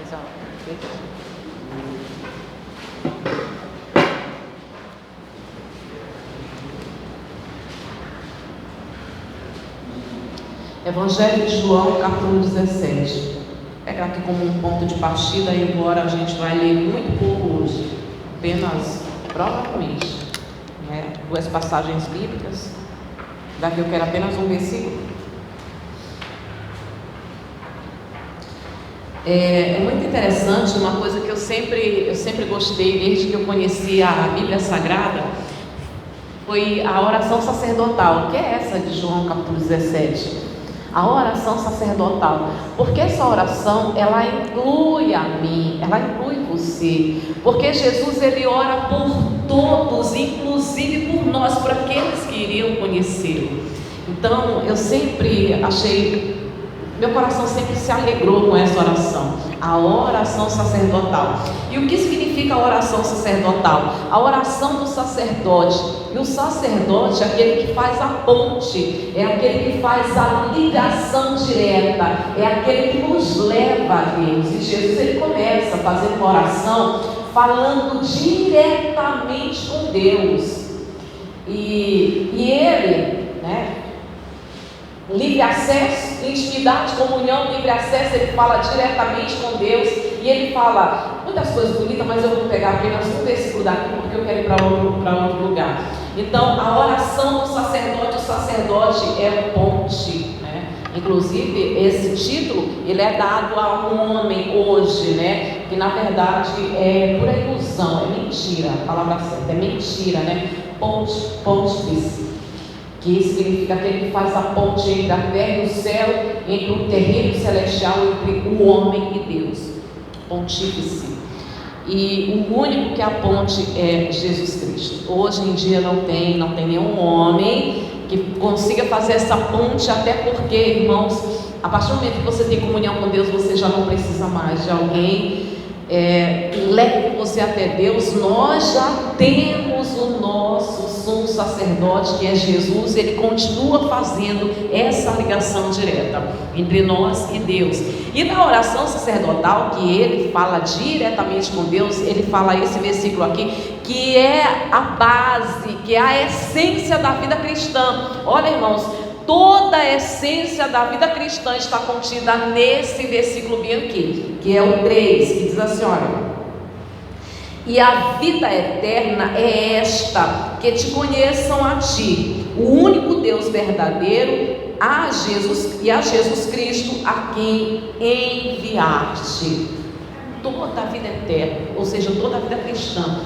mais alto. Evangelho de João, capítulo 17. Vou pegar aqui como um ponto de partida, embora a gente vai ler muito pouco hoje, apenas, provavelmente, duas passagens bíblicas. Daqui eu quero apenas um versículo. É muito interessante, uma coisa que eu sempre gostei, desde que eu conheci a Bíblia Sagrada, foi a oração sacerdotal, que é essa de João capítulo 17. A oração sacerdotal, porque essa oração, ela inclui a mim, ela inclui você, porque Jesus, ele ora por todos, inclusive por nós, por aqueles que iriam conhecê-lo. Então, eu sempre achei, meu coração sempre se alegrou com essa oração, a oração sacerdotal. E o que significa a oração sacerdotal? A oração do sacerdote. E o sacerdote é aquele que faz a ponte, é aquele que faz a ligação direta, é aquele que nos leva a Deus. E Jesus, ele começa fazendo uma oração falando diretamente com Deus. E ele, livre acesso, intimidade, comunhão, livre acesso, ele fala diretamente com Deus. E ele fala muitas coisas bonitas, mas eu vou pegar apenas um versículo daqui, porque eu quero ir para outro lugar. Então, a oração do sacerdote, o sacerdote é o ponte, Inclusive, esse título, ele é dado a um homem hoje, que na verdade é pura ilusão, é mentira, a palavra certa, é mentira, Pontífice, que significa aquele que faz a ponte entre a terra e o céu, entre o terreno celestial, entre o homem e Deus. Pontífice. E o único que a ponte é Jesus Cristo. Hoje em dia não tem nenhum homem que consiga fazer essa ponte, até porque, irmãos, a partir do momento que você tem comunhão com Deus, você já não precisa mais de alguém que leve você até Deus. Nós já temos o nosso sumo sacerdote, que é Jesus. Ele continua fazendo essa ligação direta entre nós e Deus. E na oração sacerdotal, que ele fala diretamente com Deus, ele fala esse versículo aqui, que é a base, que é a essência da vida cristã. Olha, irmãos, toda a essência da vida cristã está contida nesse versículo bem aqui, que é o 3, que diz assim, olha: e a vida eterna é esta, que te conheçam a ti, o único Deus verdadeiro, a Jesus Cristo, a quem enviaste. Toda a vida eterna, ou seja, toda a vida cristã,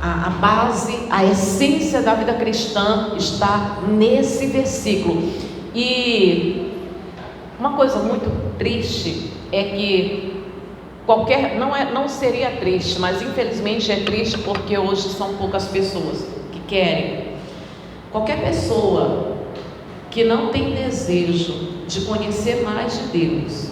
a base, a essência da vida cristã está nesse versículo. E uma coisa muito triste é que não seria triste, mas infelizmente é triste, porque hoje são poucas pessoas que querem. Qualquer pessoa que não tem desejo de conhecer mais de Deus,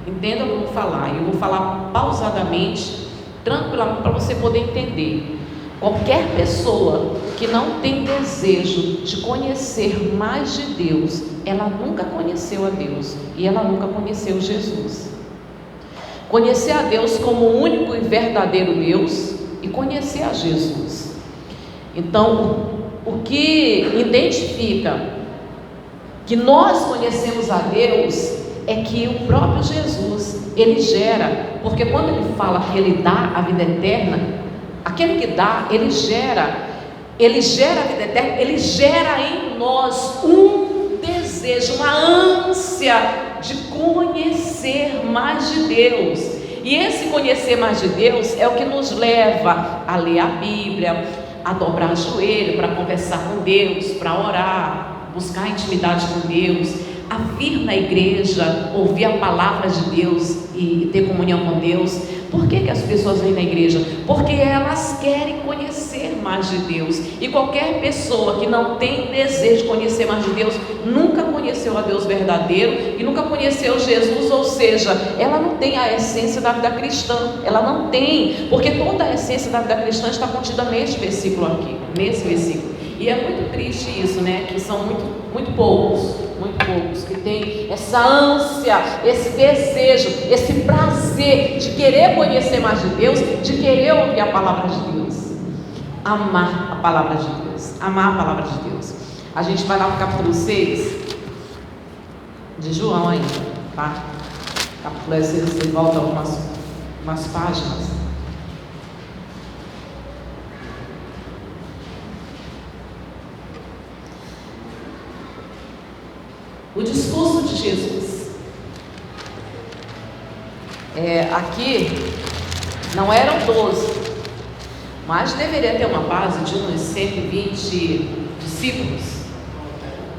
entenda o que eu vou falar, eu vou falar pausadamente, tranquilamente, para você poder entender. Qualquer pessoa que não tem desejo de conhecer mais de Deus, ela nunca conheceu a Deus e ela nunca conheceu Jesus. Conhecer a Deus como o único e verdadeiro Deus e conhecer a Jesus. Então, o que identifica que nós conhecemos a Deus é que o próprio Jesus, ele gera, porque quando ele fala que ele dá a vida eterna, aquele que dá, ele gera a vida eterna, ele gera em nós um desejo, uma ânsia de conhecer mais de Deus. E esse conhecer mais de Deus é o que nos leva a ler a Bíblia, a dobrar o joelho para conversar com Deus, para orar, buscar intimidade com Deus, a vir na igreja, ouvir a palavra de Deus e ter comunhão com Deus. Por que as pessoas vêm na igreja? Porque elas querem conhecer mais de Deus. E qualquer pessoa que não tem desejo de conhecer mais de Deus, nunca conheceu a Deus verdadeiro e nunca conheceu Jesus, ou seja, ela não tem a essência da vida cristã. Ela não tem, porque toda a essência da vida cristã está contida neste versículo aqui, nesse versículo. E é muito triste isso, que são muito poucos poucos que têm essa ânsia, esse desejo, esse prazer de querer conhecer mais de Deus, de querer ouvir a palavra de Deus. Amar a palavra de Deus. Amar a palavra de Deus. A gente vai lá para o capítulo 6 de João ainda, tá? Capítulo 6, você volta umas páginas. O discurso de Jesus. Aqui não eram 12, mas deveria ter uma base de uns 120 discípulos.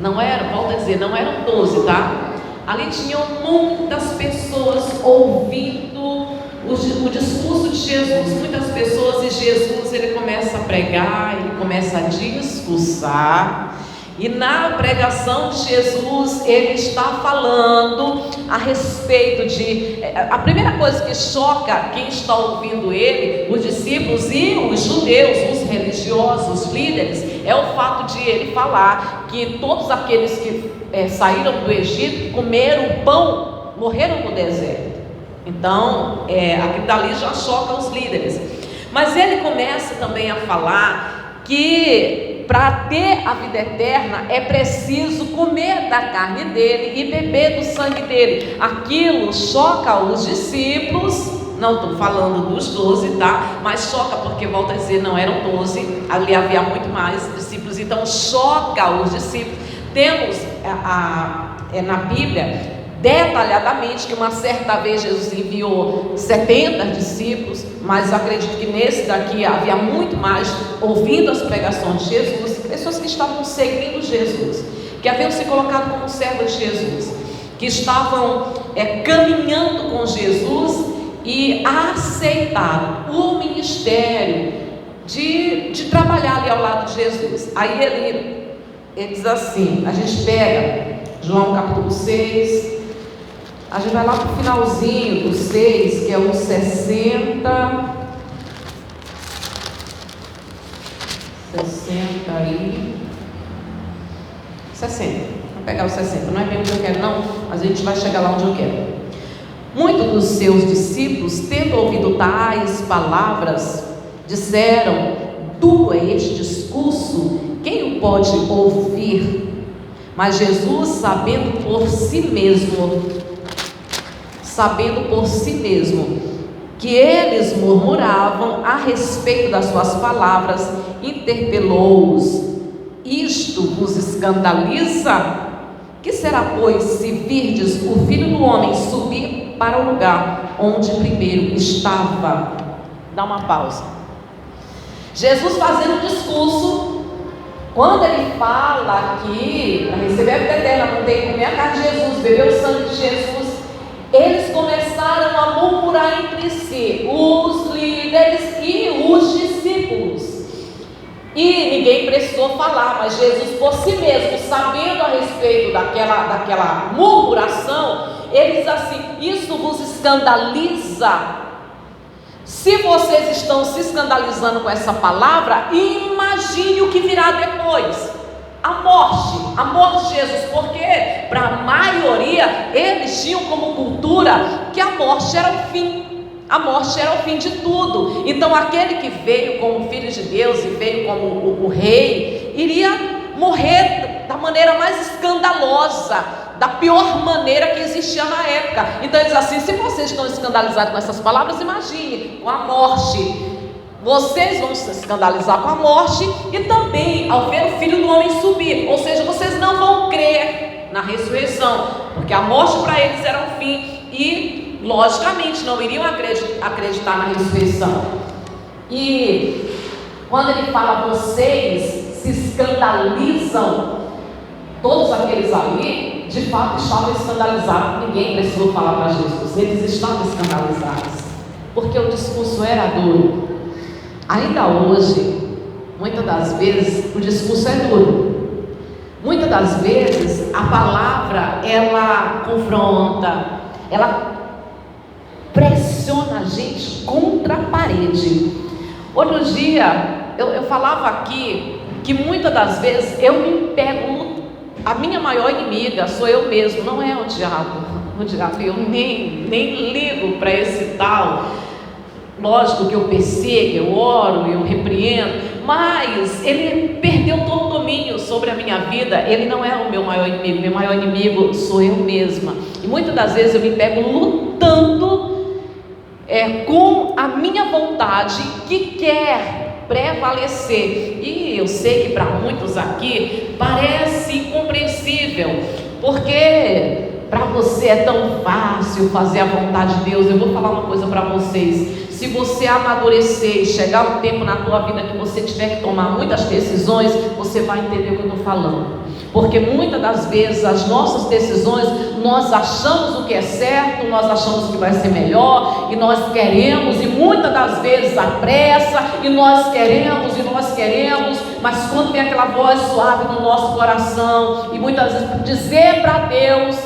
Não eram, volto a dizer, não eram 12, tá? Ali tinham muitas pessoas ouvindo o discurso de Jesus, muitas pessoas, e Jesus, ele começa a pregar, ele começa a discursar. E na pregação de Jesus, ele está falando a respeito de... A primeira coisa que choca quem está ouvindo ele, os discípulos e os judeus, os religiosos, os líderes, é o fato de ele falar que todos aqueles que saíram do Egito, comeram pão, morreram no deserto. Então, aquilo dali já choca os líderes. Mas ele começa também a falar que para ter a vida eterna é preciso comer da carne dele e beber do sangue dele. Aquilo choca os discípulos. Não estou falando dos 12, tá? Mas choca porque, volto a dizer, não eram 12, ali havia muito mais discípulos. Então choca os discípulos. Temos na Bíblia detalhadamente que uma certa vez Jesus enviou 70 discípulos, mas acredito que nesse daqui havia muito mais ouvindo as pregações de Jesus, pessoas que estavam seguindo Jesus, que haviam se colocado como servos de Jesus, que estavam caminhando com Jesus e aceitaram o ministério de trabalhar ali ao lado de Jesus. Aí ele diz assim, a gente pega João capítulo 6, a gente vai lá para o finalzinho do 6, que é o 60 aí, 60, vou pegar o 60, não é bem onde eu quero não, mas a gente vai chegar lá onde eu quero. Muitos dos seus discípulos, tendo ouvido tais palavras, disseram: duro é este discurso, quem o pode ouvir? Mas Jesus, sabendo por si mesmo que eles murmuravam a respeito das suas palavras, interpelou-os: isto vos escandaliza? Que será, pois, se virdes o Filho do Homem subir para o lugar onde primeiro estava? Dá uma pausa. Jesus fazendo um discurso. Quando ele fala aqui, para receber a vida eterna, não tem que comer a carne de Jesus, beber o sangue de Jesus, eles começaram a murmurar entre si, os líderes e os discípulos. E ninguém precisou falar, mas Jesus por si mesmo, sabendo a respeito daquela murmuração, ele diz assim: isso vos escandaliza? Se vocês estão se escandalizando com essa palavra, imagine o que virá depois. A morte de Jesus, porque para a maioria eles tinham como cultura que a morte era o fim. A morte era o fim de tudo. Então aquele que veio como filho de Deus e veio como o rei, iria morrer da maneira mais escandalosa, da pior maneira que existia na época. Então ele diz assim: se vocês estão escandalizados com essas palavras, imagine com a morte. Vocês vão se escandalizar com a morte e também ao ver o Filho do Homem subir. Ou seja, vocês não vão crer na ressurreição, porque a morte para eles era o fim e logicamente não iriam acreditar na ressurreição. E quando ele fala vocês se escandalizam, todos aqueles ali de fato estavam escandalizados. Ninguém precisou falar para Jesus, eles estavam escandalizados, porque o discurso era duro. Ainda hoje, muitas das vezes o discurso é duro. Muitas das vezes a palavra ela confronta, ela pressiona a gente contra a parede. Outro dia eu falava aqui que muitas das vezes eu me pego a minha maior inimiga sou eu mesmo, não é o diabo. O diabo, eu nem ligo para esse tal. Lógico que eu persigo, eu oro, eu repreendo, mas ele perdeu todo o domínio sobre a minha vida. Ele não é o meu maior inimigo sou eu mesma. E muitas das vezes eu me pego lutando com a minha vontade que quer prevalecer. E eu sei que para muitos aqui parece incompreensível, porque para você é tão fácil fazer a vontade de Deus. Eu vou falar uma coisa para vocês: se você amadurecer e chegar um tempo na tua vida que você tiver que tomar muitas decisões, você vai entender o que eu estou falando. Porque muitas das vezes as nossas decisões, nós achamos o que é certo, nós achamos que vai ser melhor, e nós queremos, e muitas das vezes a pressa, e nós queremos, mas quando vem aquela voz suave no nosso coração, e muitas vezes dizer para Deus,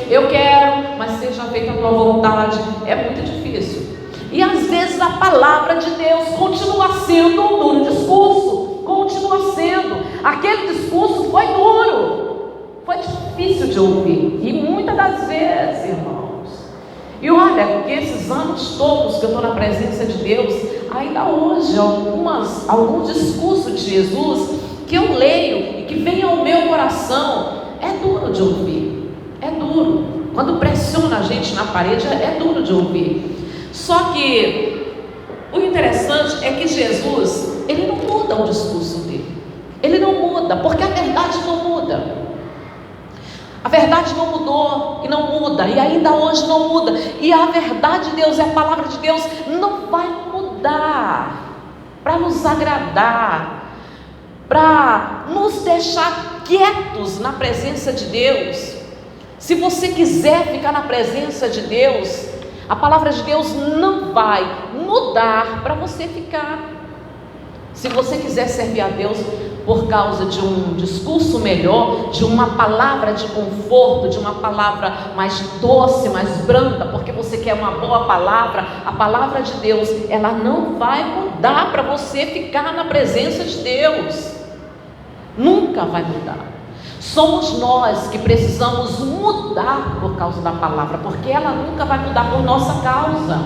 eu quero, mas seja feita a tua vontade, é muito difícil. E às vezes a palavra de Deus continua sendo um duro discurso, continua sendo. Aquele discurso foi duro, foi difícil de ouvir, e muitas das vezes, irmãos, e olha que esses anos todos que eu estou na presença de Deus, ainda hoje alguns discursos de Jesus que eu leio e que vem ao meu coração, é duro de ouvir, é duro. Quando pressiona a gente na parede, é duro de ouvir. Só que o interessante é que Jesus, ele não muda o discurso dele. Ele não muda, porque a verdade não muda. A verdade não mudou e não muda, e ainda hoje não muda. E a verdade de Deus, a palavra de Deus, não vai mudar para nos agradar, para nos deixar quietos na presença de Deus. Se você quiser ficar na presença de Deus, a palavra de Deus não vai mudar para você ficar. Se você quiser servir a Deus por causa de um discurso melhor, de uma palavra de conforto, de uma palavra mais doce, mais branda, porque você quer uma boa palavra, a palavra de Deus, ela não vai mudar para você ficar na presença de Deus. Nunca vai mudar. Somos nós que precisamos mudar por causa da palavra, porque ela nunca vai mudar por nossa causa.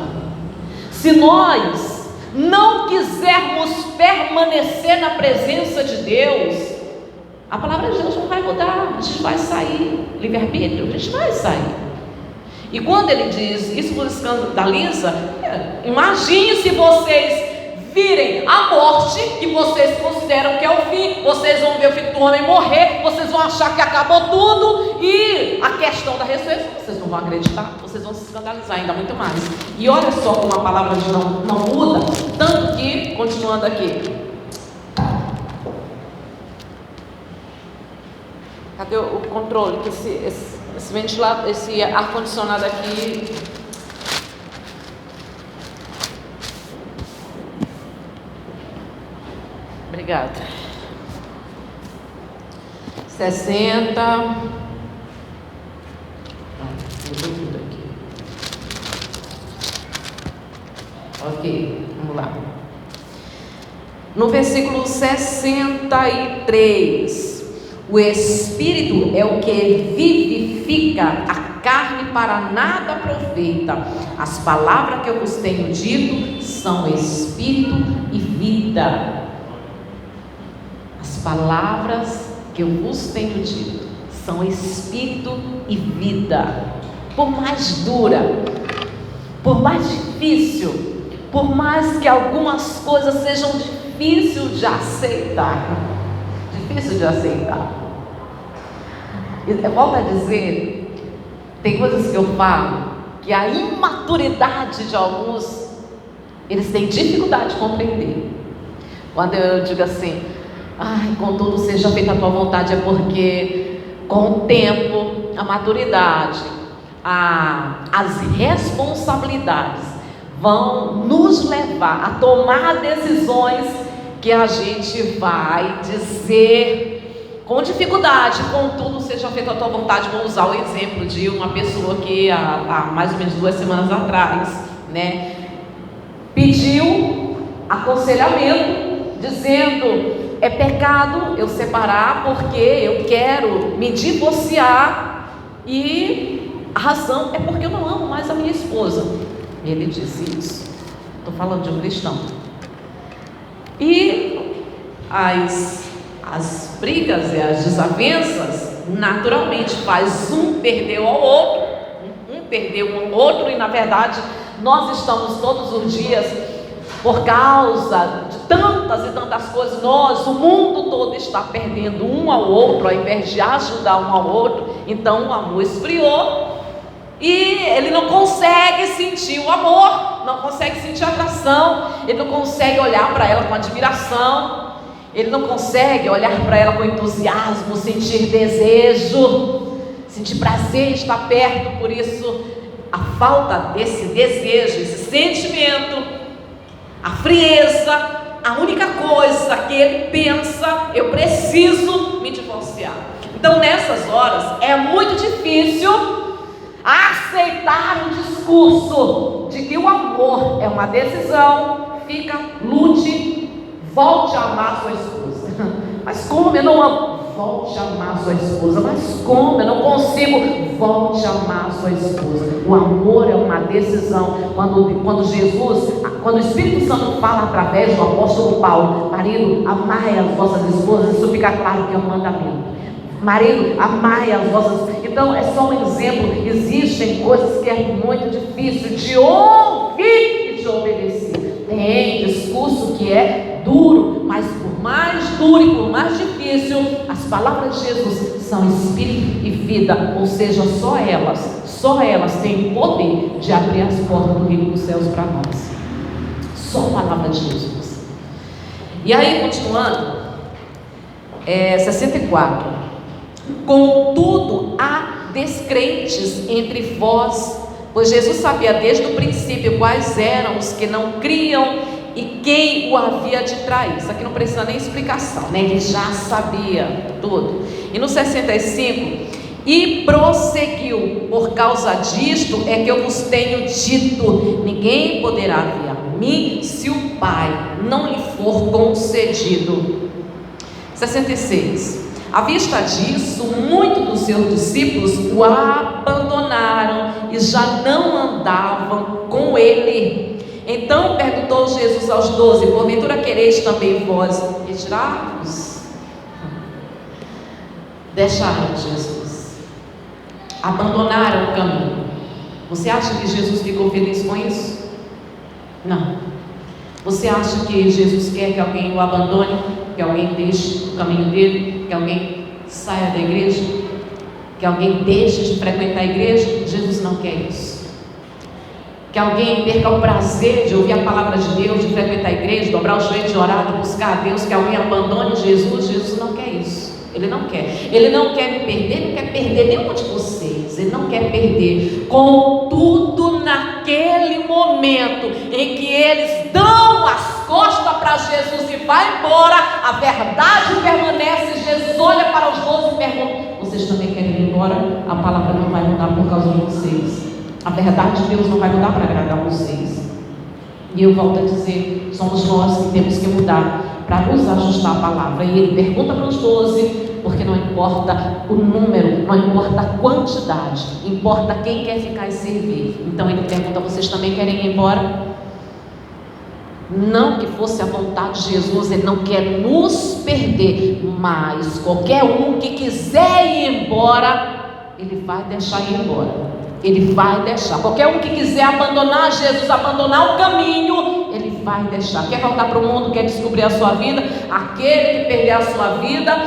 Se nós não quisermos permanecer na presença de Deus, a palavra de Deus não vai mudar. A gente vai sair, livre-arbítrio, a gente vai sair. E quando ele diz, isso vos escandaliza, imagine se vocês virem a morte, que vocês consideram que é o fim, vocês vão ver o filho do homem morrer, vocês vão achar que acabou tudo, e a questão da ressurreição, vocês não vão acreditar, vocês vão se escandalizar ainda muito mais. E olha só como a palavra de não muda, tanto que, continuando aqui, cadê o controle? Que esse ventilador, esse ar-condicionado aqui, obrigada. 60. Mudou tudo aqui. Ok, vamos lá. No versículo 63, o Espírito é o que vivifica, a carne para nada aproveita. As palavras que eu vos tenho dito são Espírito e vida. As palavras que eu vos tenho dito são Espírito e vida. Por mais dura, por mais difícil, por mais que algumas coisas sejam difíceis de aceitar, eu volto a dizer, tem coisas que eu falo que a imaturidade de alguns, eles têm dificuldade de compreender. Quando eu digo assim, contudo seja feita a tua vontade, é porque com o tempo, a maturidade, as responsabilidades vão nos levar a tomar decisões que a gente vai dizer com dificuldade, contudo seja feita a tua vontade. Vou usar o exemplo de uma pessoa que há mais ou menos 2 semanas atrás, pediu aconselhamento, dizendo é pecado eu separar porque eu quero me divorciar e a razão é porque eu não amo mais a minha esposa. Ele disse isso. Estou falando de um cristão. E as brigas e as desavenças naturalmente faz um perder ao outro, perdeu um outro, e na verdade nós estamos todos os dias, por causa de tantas e tantas coisas, o mundo todo está perdendo um ao outro, ao invés de ajudar um ao outro. Então o amor esfriou e ele não consegue sentir o amor, não consegue sentir a atração, ele não consegue olhar para ela com admiração, ele não consegue olhar para ela com entusiasmo, sentir desejo, sentir prazer em estar perto. Por isso, a falta desse desejo, esse sentimento, a frieza, a única coisa que ele pensa: eu preciso me divorciar. Então, nessas horas, é muito difícil aceitar o discurso de que o amor é uma decisão. Lute, volte a amar sua esposa. Mas como eu não amo? Volte a amar sua esposa. Mas como eu não consigo? Volte a amar sua esposa. O amor é uma decisão. Quando o Espírito Santo fala através do apóstolo Paulo: marido, amai as vossas esposas, isso fica claro que é um mandamento. Marido, amai as vossas. Então é só um exemplo. Existem coisas que é muito difícil de ouvir e de obedecer. Tem discurso que é duro, mas por mais duro e por mais difícil, as palavras de Jesus são espírito e vida. Ou seja, só elas têm o poder de abrir as portas do reino dos céus para nós. Só a palavra de Jesus. E aí, continuando, 64. Contudo, há descrentes entre vós, pois Jesus sabia desde o princípio quais eram os que não criam e quem o havia de trair. Isso aqui não precisa nem explicação, né? Ele já sabia tudo. E no 65, e prosseguiu: por causa disto é que eu vos tenho dito, ninguém poderá vir a mim se o Pai não lhe for concedido. 66. À vista disso, muitos dos seus discípulos o abandonaram e já não andavam com ele. Então perguntou Jesus aos 12: porventura quereis também vós retirar-vos? Deixaram Jesus, abandonaram o caminho. Você acha que Jesus ficou feliz com isso? Não. Você acha que Jesus quer que alguém o abandone, que alguém deixe o caminho dele, que alguém saia da igreja, que alguém deixe de frequentar a igreja? Jesus não quer isso. Que alguém perca o prazer de ouvir a palavra de Deus, de frequentar a igreja, dobrar o joelho, de orar, de buscar a Deus, que alguém abandone Jesus? Jesus não quer isso. Ele não quer. Ele não quer me perder, ele não quer perder nenhum de vocês. Ele não quer perder. Contudo, naquele momento em que eles dão as costas para Jesus e vai embora, a verdade permanece. Jesus olha para os 12 e pergunta: vocês também querem ir embora? A palavra não vai mudar por causa de vocês. A verdade de Deus não vai mudar para agradar vocês. E eu volto a dizer, somos nós que temos que mudar para nos ajustar à palavra. E ele pergunta para os 12, porque não importa o número, não importa a quantidade, importa quem quer ficar e servir. Então ele pergunta: vocês também querem ir embora? Não que fosse a vontade de Jesus, ele não quer nos perder, mas qualquer um que quiser ir embora, ele vai deixar ir embora. Ele vai deixar. Qualquer um que quiser abandonar Jesus, abandonar o caminho, ele vai deixar. Quer voltar para o mundo, quer descobrir a sua vida? Aquele que perder a sua vida,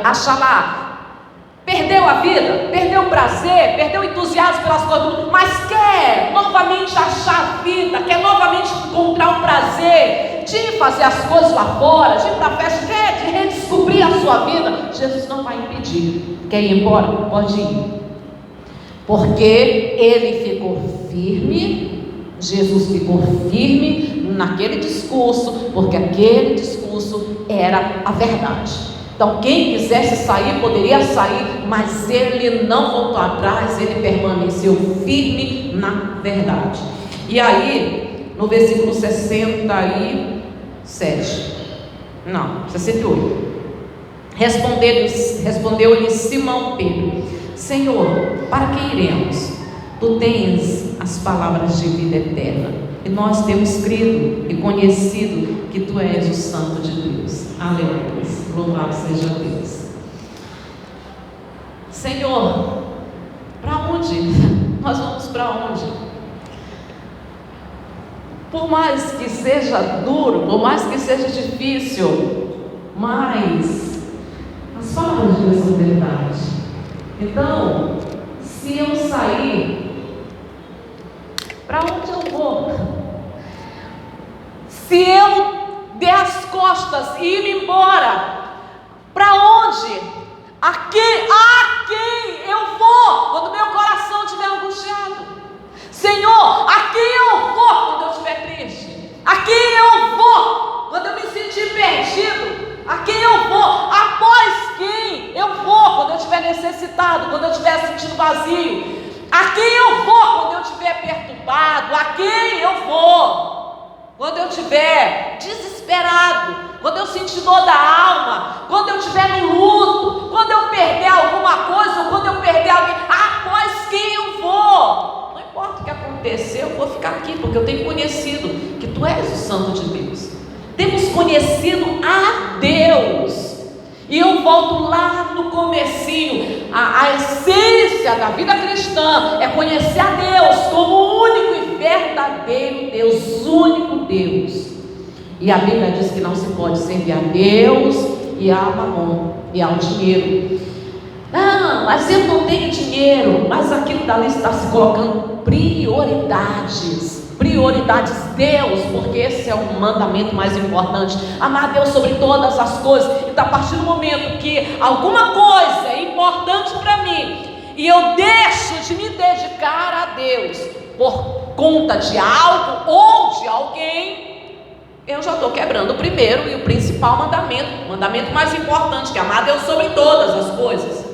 acha lá, perdeu a vida, perdeu o prazer, perdeu o entusiasmo pelas coisas, mas quer novamente achar a vida, quer novamente encontrar o prazer de fazer as coisas lá fora, de ir para a festa, quer de redescobrir a sua vida. Jesus não vai impedir. Quer ir embora? Pode ir. Porque ele ficou firme, Jesus ficou firme naquele discurso, porque aquele discurso era a verdade. Então quem quisesse sair, poderia sair, mas ele não voltou atrás, ele permaneceu firme na verdade. E aí, no versículo 67, Não, 68. Respondeu-lhe Simão Pedro: Senhor, para que iremos? Tu tens as palavras de vida eterna, e nós temos crido e conhecido que Tu és o Santo de Deus. Aleluia, louvado seja Deus. Senhor, para onde? Nós vamos para onde? Por mais que seja duro, por mais que seja difícil, mas as palavras de Deus são verdade. Então, se eu sair, para onde eu vou? Se eu der as costas e ir embora, para onde? A quem eu vou quando meu coração estiver angustiado? Senhor, a quem eu vou quando eu estiver triste? A quem eu vou quando eu me sentir perdido? A quem eu vou? Após quem eu vou quando eu estiver necessitado, quando eu estiver sentindo vazio? A quem eu vou quando eu estiver perturbado? A quem eu vou quando eu estiver desesperado? Quando eu sentir dor da alma? Quando eu estiver no luto? Quando eu perder alguma coisa? Ou quando eu perder alguém? Após quem eu vou? Não importa o que acontecer, eu vou ficar aqui, porque eu tenho conhecido que Tu és o Santo de Deus. Temos conhecido a Deus. E eu volto lá no comecinho. A essência da vida cristã é conhecer a Deus como o único e verdadeiro Deus, único Deus. E a Bíblia diz que não se pode servir a Deus e a Mamon e ao dinheiro. Não, mas eu não tenho dinheiro. Mas aquilo dali está se colocando prioridades. Prioridades, Deus, porque esse é o mandamento mais importante. Amar Deus sobre todas as coisas. Então, a partir do momento que alguma coisa é importante para mim e eu deixo de me dedicar a Deus por conta de algo ou de alguém, eu já estou quebrando o primeiro e o principal mandamento, o mandamento mais importante, que é amar Deus sobre todas as coisas.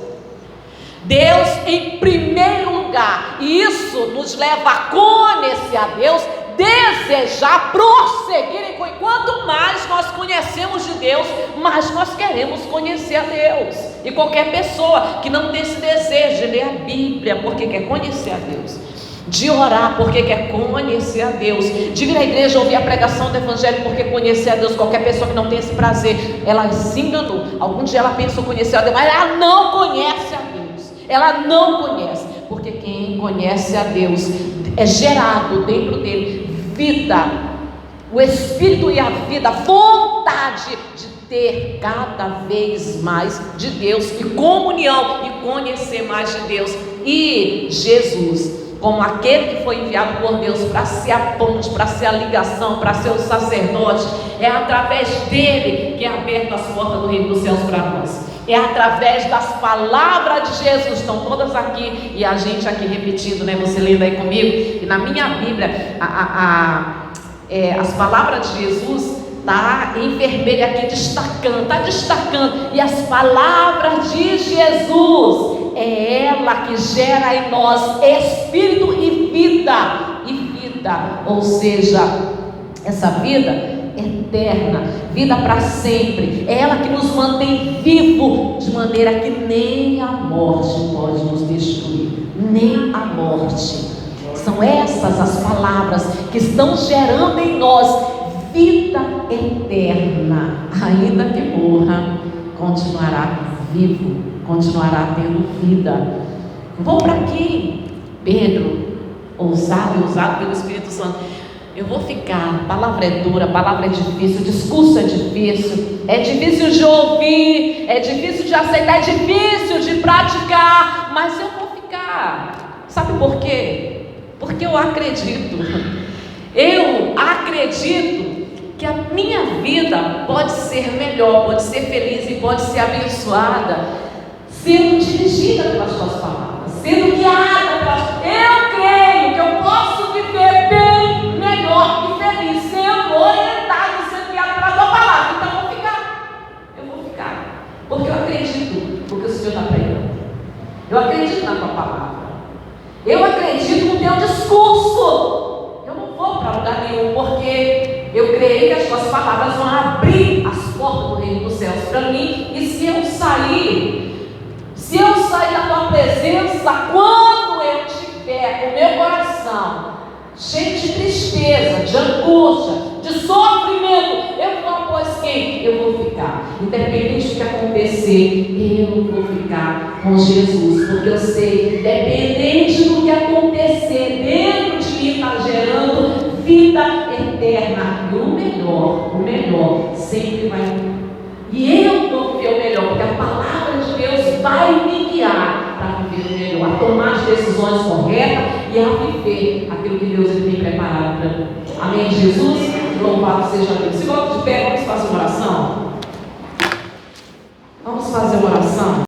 Deus em primeiro lugar, e isso nos leva a conhecer a Deus, desejar, prosseguir. Quanto mais nós conhecemos de Deus, mais nós queremos conhecer a Deus. E qualquer pessoa que não tem esse desejo de ler a Bíblia porque quer conhecer a Deus, de orar porque quer conhecer a Deus, de vir à igreja ouvir a pregação do Evangelho porque conhecer a Deus, qualquer pessoa que não tem esse prazer, ela se enganou. Algum dia ela pensou conhecer a Deus, mas ela não conhece a Deus. Ela não conhece, porque quem conhece a Deus é gerado dentro dele vida, o Espírito e a vida, a vontade de ter cada vez mais de Deus e comunhão e conhecer mais de Deus. E Jesus, como aquele que foi enviado por Deus para ser a ponte, para ser a ligação, para ser o sacerdote, é através dele que é aberto as portas do reino dos céus para nós. É através das palavras de Jesus, estão todas aqui, e a gente aqui repetindo, né? Você lendo aí comigo, e na minha Bíblia, as palavras de Jesus está em vermelho aqui, destacando, está destacando, e as palavras de Jesus, é ela que gera em nós espírito e vida, ou seja, essa vida eterna, vida para sempre, é ela que nos mantém vivo, de maneira que nem a morte pode nos destruir, nem a morte. São essas as palavras que estão gerando em nós vida eterna. Ainda que morra, continuará vivo, continuará tendo vida. Vou para quem? Pedro, ousado pelo Espírito Santo. Eu vou ficar, a palavra é dura, a palavra é difícil, o discurso é difícil de ouvir, é difícil de aceitar, é difícil de praticar, mas eu vou ficar. Sabe por quê? Porque eu acredito que a minha vida pode ser melhor, pode ser feliz e pode ser abençoada, sendo dirigida pelas Tuas palavras, sendo guiada pelas. Eu creio que eu posso viver bem, melhor e feliz, sendo orientado, sendo guiado pela Tua palavra. Então eu vou ficar, porque eu acredito, porque o Senhor está pregando. Eu acredito na Tua palavra, eu acredito no Teu discurso. Eu não vou para lugar nenhum, porque eu creio creio que as tuas palavras vão abrir as portas do reino dos céus para mim. E se eu sair da tua presença, quando eu tiver o meu coração cheio de tristeza, de angústia, de sofrimento, eu vou, pois quem? Eu vou ficar. Independente do que acontecer, eu vou ficar com Jesus, porque eu sei, independente do que acontecer, dentro de mim está gerando vida eterna. E o melhor sempre vai vir. E eu vou viver o melhor, porque a palavra de Deus vai me guiar para viver o melhor, a tomar as decisões corretas e a viver aquilo que Deus tem preparado para mim. Amém, Jesus? Louvado seja Deus. Se coloca de pé, vamos fazer uma oração? Vamos fazer uma oração?